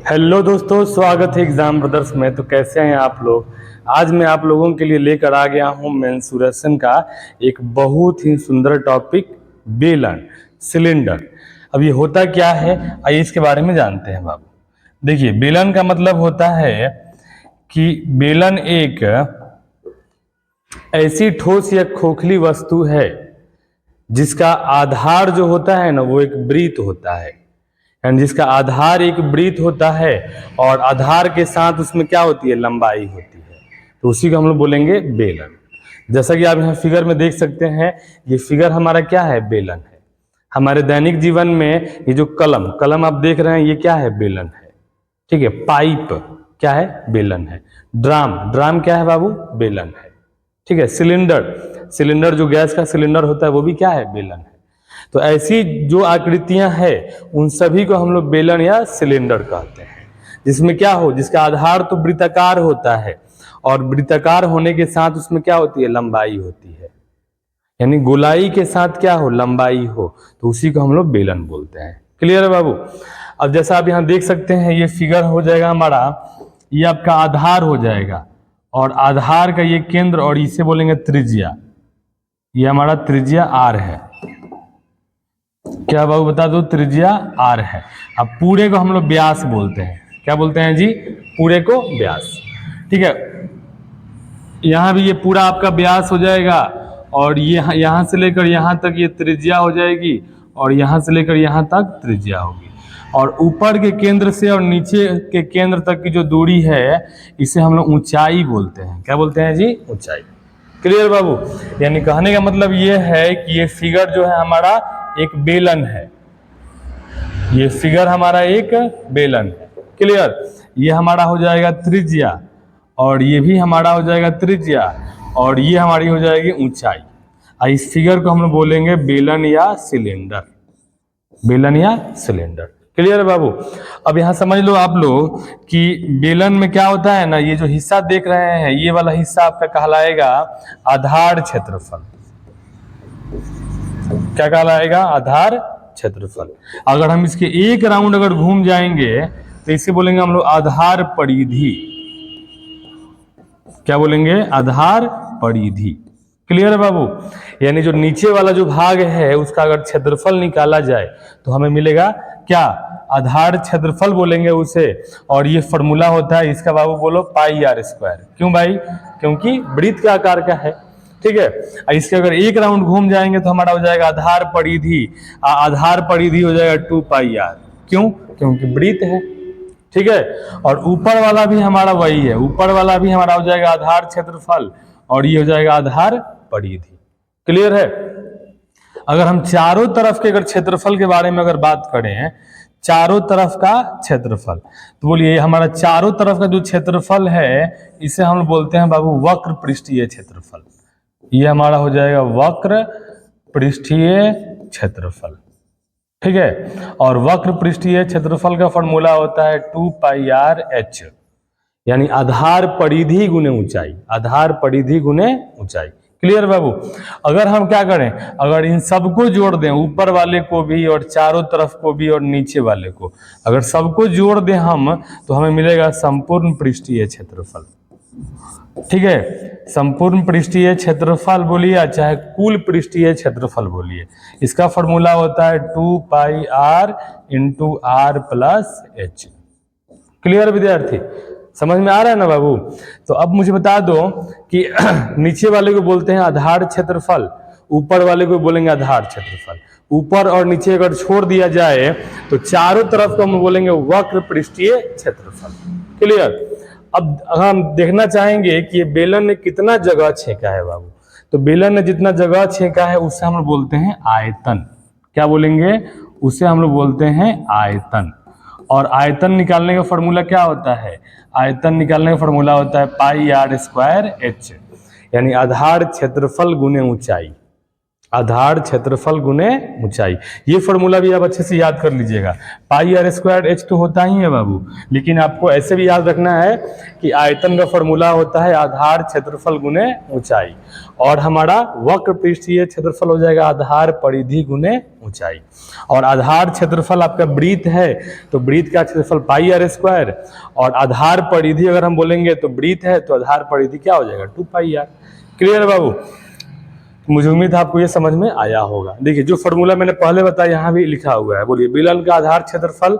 Hello दोस्तों, स्वागत है एग्जाम ब्रदर्स में। तो कैसे हैं आप लोग। आज मैं आप लोगों के लिए लेकर आ गया हूं मेंसुरेशन का एक बहुत ही सुंदर टॉपिक, बेलन, सिलेंडर। अब ये होता क्या है, आइए इसके बारे में जानते हैं बाबू। देखिए, बेलन का मतलब होता है कि बेलन एक ऐसी ठोस या खोखली वस्तु है जिसका आधार जो होता है ना, वो एक वृत्त होता है। यानी जिसका आधार एक वृत्त होता है और आधार के साथ उसमें क्या होती है, लंबाई होती है। तो उसी को हम लोग बोलेंगे बेलन। जैसा कि आप यहाँ फिगर में देख सकते हैं, ये फिगर हमारा क्या है, बेलन है। हमारे दैनिक जीवन में ये जो कलम आप देख रहे हैं, ये क्या है, बेलन है। ठीक है। पाइप क्या है, बेलन है। ड्राम क्या है बाबू, बेलन है। ठीक है। सिलेंडर जो गैस का सिलेंडर होता है, वो भी क्या है, बेलन है। तो ऐसी जो आकृतियां हैं, उन सभी को हम लोग बेलन या सिलेंडर कहते हैं। जिसमें क्या हो, जिसका आधार तो वृत्ताकार होता है और वृत्ताकार होने के साथ उसमें क्या होती है, लंबाई होती है। यानी गोलाई के साथ क्या हो, लंबाई हो, तो उसी को हम लोग बेलन बोलते हैं। क्लियर है बाबू। अब जैसा आप यहाँ देख सकते हैं, ये फिगर हो जाएगा हमारा, ये आपका आधार हो जाएगा और आधार का ये केंद्र, और इसे बोलेंगे त्रिज्या। ये हमारा त्रिज्या आर है। क्या बाबू बता दो, त्रिज्या आर है। अब पूरे को हम लोग व्यास बोलते हैं। क्या बोलते हैं जी, पूरे को व्यास। ठीक है। यहाँ भी ये पूरा आपका व्यास हो जाएगा और ये यहाँ से लेकर यहाँ तक ये त्रिज्या हो जाएगी और यहाँ से लेकर यहाँ तक त्रिज्या होगी। और ऊपर के केंद्र से और नीचे के केंद्र तक की जो दूरी है, इसे हम लोग ऊंचाई बोलते हैं। क्या बोलते हैं जी, ऊंचाई। क्लियर बाबू। यानी कहने का मतलब ये है कि ये फिगर जो है हमारा एक बेलन है। ये फिगर हमारा एक बेलन है। क्लियर। ये हमारा हो जाएगा त्रिज्या और ये भी हमारा हो जाएगा त्रिज्या और ये हमारी हो जाएगी ऊंचाई। इस फिगर को हम लोग बोलेंगे बेलन या सिलेंडर। बेलन या सिलेंडर। क्लियर है बाबू। अब यहां समझ लो आप लोग कि बेलन में क्या होता है ना, ये जो हिस्सा देख रहे हैं, ये वाला हिस्सा आपका कहलाएगा आधार क्षेत्रफल। क्या कहलाएगा, आधार क्षेत्रफल। अगर हम इसके एक राउंड अगर घूम जाएंगे तो इसे बोलेंगे हम लोग आधार परिधि। क्या बोलेंगे, आधार परिधि। क्लियर है बाबू। यानी जो नीचे वाला जो भाग है, उसका अगर क्षेत्रफल निकाला जाए तो हमें मिलेगा क्या, आधार क्षेत्रफल बोलेंगे उसे। और ये फॉर्मूला होता है इसका बाबू, बोलो पाई आर स्क्वायर। क्यों भाई, क्योंकि वृत्त के आकार का है। ठीक है। इसके अगर एक राउंड घूम जाएंगे तो हमारा हो जाएगा आधार परिधि। आधार परिधि हो जाएगा 2 पाई आर। क्यों, क्योंकि वृत्त है। ठीक है। और ऊपर वाला भी हमारा वही है, ऊपर वाला भी हमारा हो जाएगा आधार क्षेत्रफल और ये हो जाएगा आधार परिधि। क्लियर है। अगर हम चारों तरफ के अगर क्षेत्रफल के बारे में अगर बात करें, चारों तरफ का क्षेत्रफल, तो बोलिए हमारा चारों तरफ का जो क्षेत्रफल है, इसे हम बोलते हैं बाबू वक्र पृष्ठीय क्षेत्रफल। ये हमारा हो जाएगा वक्र पृष्ठीय क्षेत्रफल। ठीक है। और वक्र पृष्ठीय क्षेत्रफल का फॉर्मूला होता है 2 पाई आर एच। यानी आधार परिधि गुने ऊंचाई। आधार परिधि गुने ऊंचाई। क्लियर बाबू। अगर हम क्या करें, अगर इन सबको जोड़ दें, ऊपर वाले को भी और चारों तरफ को भी और नीचे वाले को, अगर सबको जोड़ दें हम, तो हमें मिलेगा संपूर्ण पृष्ठीय क्षेत्रफल। ठीक है। संपूर्ण पृष्ठीय क्षेत्रफल बोलिए चाहे कुल पृष्ठीय क्षेत्रफल बोलिए, इसका फॉर्मूला होता है 2 pi r into r plus h. Clear विद्यार्थी, समझ में आ रहा है ना बाबू। तो अब मुझे बता दो कि नीचे वाले को बोलते हैं आधार क्षेत्रफल, ऊपर वाले को बोलेंगे आधार क्षेत्रफल। ऊपर और नीचे अगर छोड़ दिया जाए तो चारों तरफ को हम बोलेंगे वक्र पृष्ठीय क्षेत्रफल। क्लियर। अब हम देखना चाहेंगे कि ये बेलन ने कितना जगह छेका है बाबू। तो बेलन ने जितना जगह छेका है उसे हम लोग बोलते हैं आयतन। क्या बोलेंगे, उसे हम लोग बोलते हैं आयतन। और आयतन निकालने का फॉर्मूला क्या होता है, आयतन निकालने का फॉर्मूला होता है पाई आर स्क्वायर एच। यानी आधार क्षेत्रफल गुने ऊंचाई। आधार क्षेत्रफल गुने ऊंचाई। ये फॉर्मूला भी आप अच्छे से याद कर लीजिएगा। पाई आर स्क्वायर एच तो होता ही है बाबू, लेकिन आपको ऐसे भी याद रखना है कि आयतन का फॉर्मूला होता है आधार क्षेत्रफल गुने ऊंचाई, और हमारा वक्र पृष्ठीय क्षेत्रफल हो जाएगा आधार परिधि गुने ऊंचाई। और आधार क्षेत्रफल आपका वृत्त है तो वृत्त का क्षेत्रफल पाई आर स्क्वायर, और आधार परिधि अगर हम बोलेंगे तो वृत्त है तो आधार परिधि क्या हो जाएगा 2 पाई आर। क्लियर है बाबू? मुझे उम्मीद है आपको ये समझ में आया होगा। देखिए जो फॉर्मूला मैंने पहले बताया यहाँ भी लिखा हुआ है, बोलिए। बेलन का आधार क्षेत्रफल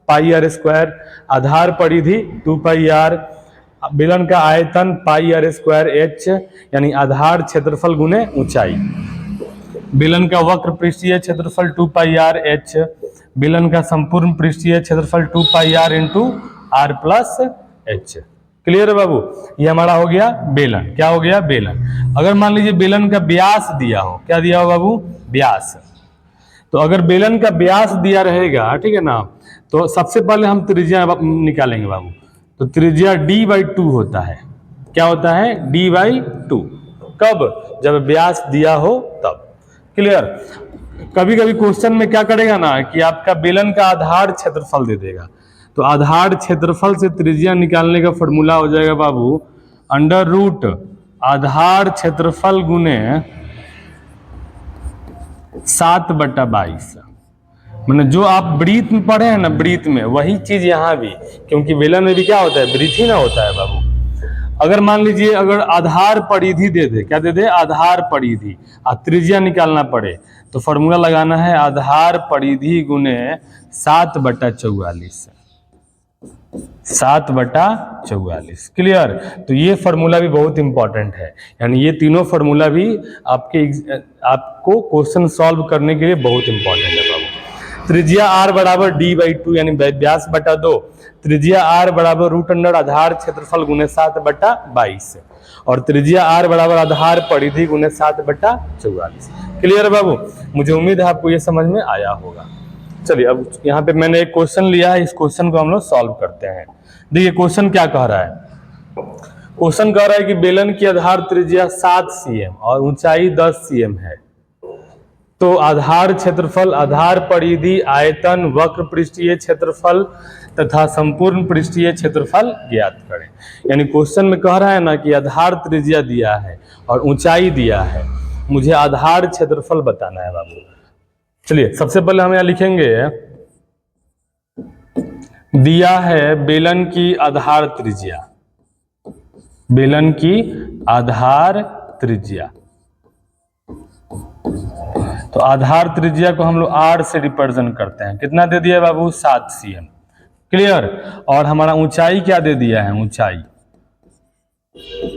पाई आर स्क्वायर, आधार परिधि 2 पाई आर, बेलन का आयतन पाई आर स्क्वायर एच, यानी आधार क्षेत्रफल गुने ऊंचाई। बेलन का वक्र पृष्ठीय क्षेत्रफल 2 पाई आर एच, बेलन का संपूर्ण पृष्ठीय क्षेत्रफल 2 pi r into r plus h. Clear है बाबू? ये हमारा हो गया बेलन। क्या हो गया? बेलन। अगर मान लीजिए बेलन का व्यास दिया हो, क्या दिया हो बाबू? व्यास। तो अगर बेलन का व्यास दिया रहेगा, ठीक है ना, तो सबसे पहले हम त्रिज्या निकालेंगे बाबू। तो त्रिज्या d/2 होता है। क्या होता है? d/2। कब? जब व्यास दिया हो तब। क्लियर? कभी कभी क्वेश्चन में क्या करेगा ना कि आपका बेलन का आधार क्षेत्रफल दे देगा, तो आधार क्षेत्रफल से त्रिज्या निकालने का फॉर्मूला हो जाएगा बाबू अंडर रूट आधार क्षेत्रफल गुने 7/22। मैंने जो आप वृत्त में पढ़े हैं ना, वृत्त में वही चीज यहाँ भी, क्योंकि बेलन में भी क्या होता है? वृत्त ही ना होता है बाबू। अगर मान लीजिए अगर आधार परिधि दे दे, क्या दे दे? आधार परिधि, और त्रिज्या निकालना पड़े, तो फॉर्मूला लगाना है आधार परिधि गुने 7/44। 7/44। क्लियर? तो ये फॉर्मूला भी बहुत इंपॉर्टेंट है, यानी ये तीनों फॉर्मूला भी आपको क्वेश्चन सॉल्व करने के लिए बहुत इंपॉर्टेंट है बाबू। त्रिज्या r बराबर d/2 यानी व्यास बटा 2, त्रिज्या r बराबर रूट अंडर आधार क्षेत्रफल गुने 7/22, और त्रिज्या r बराबर आधार परिधि गुने 7/44। क्लियर है बाबू? मुझे उम्मीद है आपको ये समझ में आया होगा। चलिए अब यहाँ पे मैंने एक क्वेश्चन लिया है, इस क्वेश्चन को हम लोग सॉल्व करते हैं। देखिए क्वेश्चन क्या कह रहा है। क्वेश्चन कह रहा है कि बेलन की आधार त्रिज्या 7 cm और ऊंचाई 10 cm है, तो आधार क्षेत्रफल, आधार परिधि, आयतन, वक्र पृष्ठीय क्षेत्रफल तथा संपूर्ण पृष्ठीय क्षेत्रफल ज्ञात करें। यानी क्वेश्चन में कह रहा है ना कि आधार त्रिज्या दिया है और ऊंचाई दिया है, मुझे आधार क्षेत्रफल बताना है बाबू। चलिए सबसे पहले हम यहाँ लिखेंगे, दिया है बेलन की आधार त्रिज्या, बेलन की आधार त्रिज्या, तो आधार त्रिज्या को हम लोग r से रिप्रेजेंट करते हैं। कितना दे दिया बाबू? 7 cm। क्लियर? और हमारा ऊंचाई क्या दे दिया है? ऊंचाई,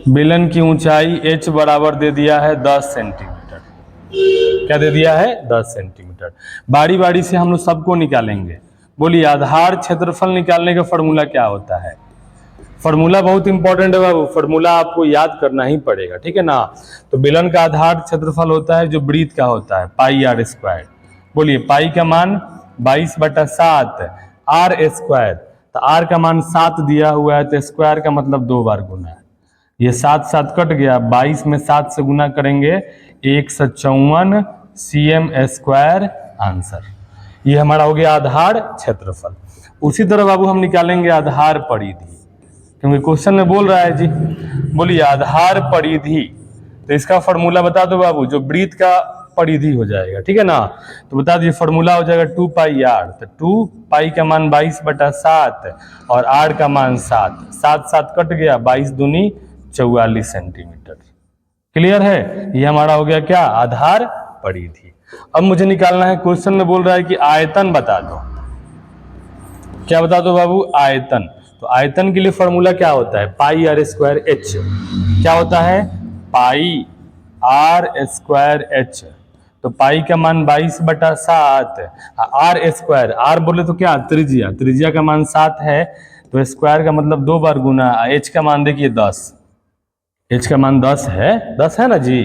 बेलन की ऊंचाई h बराबर दे दिया है 10 सेंटीमीटर। क्या दे दिया है? 10 सेंटीमीटर। बारी बारी से हम लोग सबको निकालेंगे। बोलिए आधार क्षेत्रफल निकालने का फॉर्मूला क्या होता है? फॉर्मूला बहुत इंपॉर्टेंट है बाबू, फॉर्मूला आपको याद करना ही पड़ेगा, ठीक है ना। तो बेलन का आधार क्षेत्रफल होता है जो वृत्त का होता है पाई आर स्क्वायर। बोलिए पाई का मान 22/7 आर स्क्वायर, तो आर का मान 7 दिया हुआ है, तो स्क्वायर का मतलब 2 बार गुना है। ये 7 कट गया, 22 में 7 से गुना करेंगे 154 cm स्क्वायर आंसर। ये हमारा हो गया आधार क्षेत्रफल। उसी तरह बाबू हम निकालेंगे आधार परिधि, क्योंकि क्वेश्चन में बोल रहा है जी। बोलिए आधार परिधि, तो इसका फॉर्मूला बता दो बाबू, जो वृत्त का परिधि हो जाएगा, ठीक है ना। तो बता दीजिए फॉर्मूला हो जाएगा 2 पाई आर, तो 2 पाई का मान 22/7 और आर का मान 7, 7 कट गया, 22 दूनी 44 सेंटीमीटर। क्लियर है? ये हमारा हो गया क्या? आधार परिधि। अब मुझे निकालना है, क्वेश्चन में बोल रहा है कि आयतन बता दो। क्या बता दो बाबू? आयतन। तो आयतन के लिए फॉर्मूला क्या होता है? पाई आर स्क्वायर एच। क्या होता है? पाई आर स्क्वायर एच। तो पाई का मान 22/7, आर स्क्वायर, आर बोले तो क्या? त्रिज्या, त्रिज्या का मान 7 है, तो स्क्वायर का मतलब 2 बार गुना, एच का मान देखिए 10, एच का मान 10 है ना जी।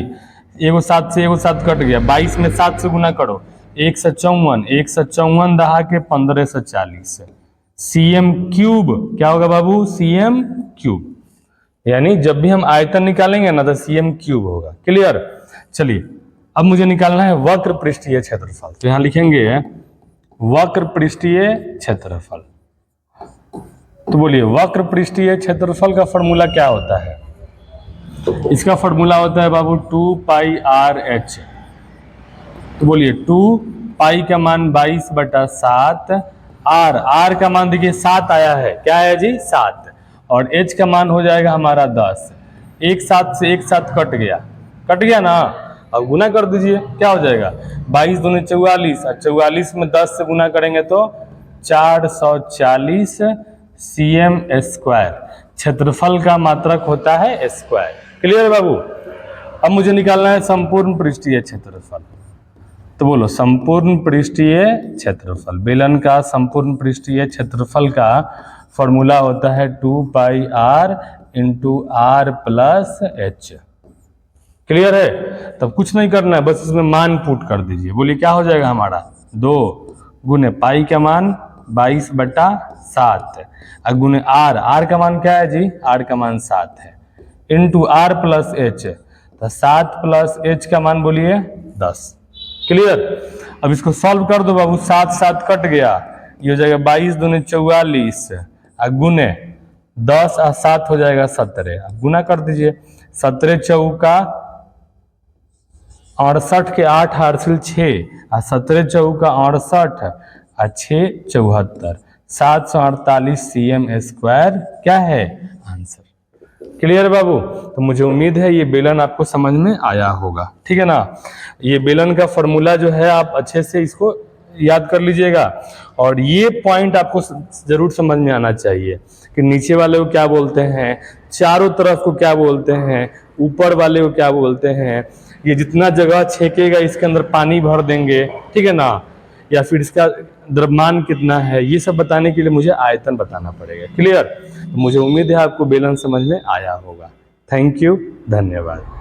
एगो 7 से एगो 7 कट गया, 22 में 7 से गुना करो, 154, 154 दहा के 1540 cm क्यूब। क्या होगा बाबू? cm cube. यानी जब भी हम आयतन निकालेंगे ना तो cm क्यूब होगा। क्लियर? चलिए अब मुझे निकालना है वक्र पृष्ठीय क्षेत्रफल। तो यहां लिखेंगे वक्र पृष्ठीय क्षेत्रफल। तो बोलिए वक्र पृष्ठीय क्षेत्रफल का फॉर्मूला क्या होता है? इसका फॉर्मूला होता है बाबू 2πr/h। तो बोलिए 2 का मान 22/7, r का मान देखिए 7 आया है, क्या है जी 7, और h का मान हो जाएगा हमारा 10। एक साथ से एक साथ कट गया ना। अब गुना कर दीजिए, क्या हो जाएगा 22 दूनी 44, और 44 में 10 से गुना करेंगे तो 440 cm²। क्षेत्रफल का मात्रक होता है स्क्वायर। क्लियर बाबू? अब मुझे निकालना है संपूर्ण पृष्ठीय क्षेत्रफल। तो बोलो संपूर्ण पृष्ठीय क्षेत्रफल, बेलन का संपूर्ण पृष्ठीय क्षेत्रफल का फॉर्मूला होता है 2πr × r+h। क्लियर है? तब कुछ नहीं करना है, बस इसमें मान पुट कर दीजिए। बोलिए क्या हो जाएगा हमारा 2 गुने पाई का मान 22/7 और गुने r का मान क्या है जी, r का मान 7 है, इंटू r+h। तो 7 + h का मान बोलिए 10। क्लियर? अब इसको सॉल्व कर दो बाबू, 7 7 कट गया, ये हो जाएगा 22 दूनी 44 और गुने 10 और 7 हो जाएगा 17। अब गुना कर दीजिए, 17 चौका 68 के 8 हार्सिल 6 और 17 चौका 68 और 6 74, 748 cm²। क्या है आंसर? क्लियर बाबू? तो मुझे उम्मीद है ये बेलन आपको समझ में आया होगा, ठीक है ना। ये बेलन का फॉर्मूला जो है आप अच्छे से इसको याद कर लीजिएगा, और ये पॉइंट आपको जरूर समझ में आना चाहिए कि नीचे वाले को क्या बोलते हैं, चारों तरफ को क्या बोलते हैं, ऊपर वाले को क्या बोलते हैं, ये जितना जगह छेकेगा इसके अंदर पानी भर देंगे, ठीक है ना, या फिर इसका द्रव्यमान कितना है, ये सब बताने के लिए मुझे आयतन बताना पड़ेगा। क्लियर? तो मुझे उम्मीद है आपको बेलन समझ में आया होगा। थैंक यू, धन्यवाद।